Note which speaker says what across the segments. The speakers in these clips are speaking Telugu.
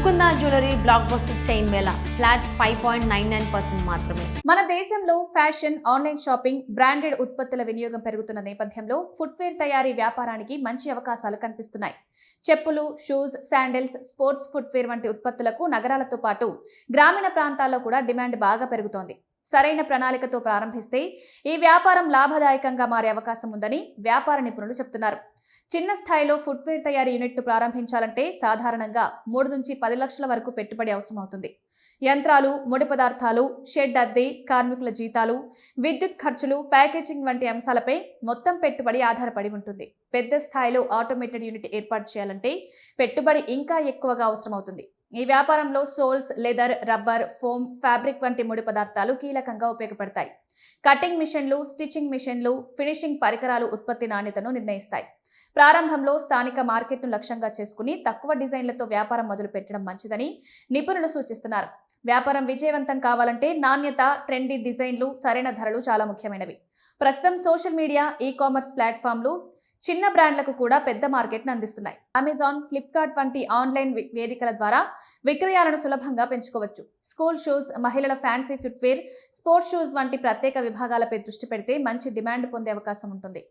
Speaker 1: Mukunda jewellery block buster chain Mela flat 5.99% మాత్రమే.
Speaker 2: మన దేశంలో ఫ్యాషన్, ఆన్లైన్ షాపింగ్, బ్రాండెడ్ ఉత్పత్తుల వినియోగం పెరుగుతున్న నేపథ్యంలో ఫుట్వేర్ తయారీ వ్యాపారానికి మంచి అవకాశాలు కనిపిస్తున్నాయి. చెప్పులు, షూస్, శాండిల్స్, స్పోర్ట్స్ ఫుట్వేర్ వంటి ఉత్పత్తులకు నగరాలతో పాటు గ్రామీణ ప్రాంతాల్లో కూడా డిమాండ్ బాగా పెరుగుతోంది. సరైన ప్రణాళికతో ప్రారంభిస్తే ఈ వ్యాపారం లాభదాయకంగా మారే అవకాశం ఉందని వ్యాపార నిపుణులు చెబుతున్నారు. చిన్న స్థాయిలో ఫుట్వేర్ తయారీ యూనిట్ను ప్రారంభించాలంటే సాధారణంగా 3 నుంచి 10 లక్షల వరకు పెట్టుబడి అవసరమవుతుంది. యంత్రాలు, ముడి పదార్థాలు, షెడ్ అద్దె, కార్మికుల జీతాలు, విద్యుత్ ఖర్చులు, ప్యాకేజింగ్ వంటి అంశాలపై మొత్తం పెట్టుబడి ఆధారపడి ఉంటుంది. పెద్ద స్థాయిలో ఆటోమేటెడ్ యూనిట్ ఏర్పాటు చేయాలంటే పెట్టుబడి ఇంకా ఎక్కువగా అవసరమవుతుంది. ఈ వ్యాపారంలో souls, leather, rubber, foam, fabric వంటి ముడి పదార్థాలు కీలకంగా ఉపయోగపడతాయి. కటింగ్ మిషన్లు, స్టిచ్చింగ్ మిషన్లు, ఫినిషింగ్ పరికరాలు ఉత్పత్తి నాణ్యతను నిర్ణయిస్తాయి. ప్రారంభంలో స్థానిక మార్కెట్ను లక్ష్యంగా చేసుకుని తక్కువ డిజైన్లతో వ్యాపారం మొదలు పెట్టడం మంచిదని నిపుణులు సూచిస్తున్నారు. వ్యాపారం విజయవంతం కావాలంటే నాణ్యత, ట్రెండీ డిజైన్లు, సరైన ధరలు చాలా ముఖ్యమైనవి. ప్రస్తుతం సోషల్ మీడియా, ఈ-కామర్స్ ప్లాట్ఫామ్లు చిన్న బ్రాండ్లకు కూడా పెద్ద మార్కెట్ను అందిస్తున్నాయి. అమెజాన్, ఫ్లిప్కార్ట్ వంటి ఆన్లైన్ వేదికల ద్వారా విక్రయాలను సులభంగా పెంచుకోవచ్చు. స్కూల్ షూస్, మహిళల ఫ్యాన్సీ ఫుట్వేర్, స్పోర్ట్స్ షూస్ వంటి ప్రత్యేక విభాగాలపై దృష్టి పెడితే మంచి డిమాండ్ పొందే అవకాశం ఉంటుంది.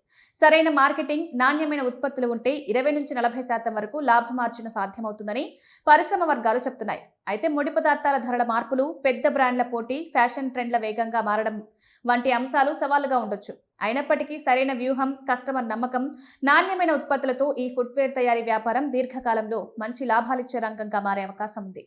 Speaker 2: సరైన మార్కెటింగ్, నాణ్యమైన ఉత్పత్తులు ఉంటే 20 నుంచి 40% వరకు లాభమార్జన సాధ్యమవుతుందని పరిశ్రమ వర్గాలు చెబుతున్నాయి. అయితే ముడి పదార్థాల ధరల మార్పులు, పెద్ద బ్రాండ్ల పోటీ, ఫ్యాషన్ ట్రెండ్ల వేగంగా మారడం వంటి అంశాలు సవాలుగా ఉండొచ్చు. అయినప్పటికీ సరైన వ్యూహం, కస్టమర్ నమ్మకం, నాణ్యమైన ఉత్పత్తులతో ఈ ఫుట్వేర్ తయారీ వ్యాపారం దీర్ఘకాలంలో మంచి లాభాలిచ్చే రంగంగా మారే అవకాశం ఉంది.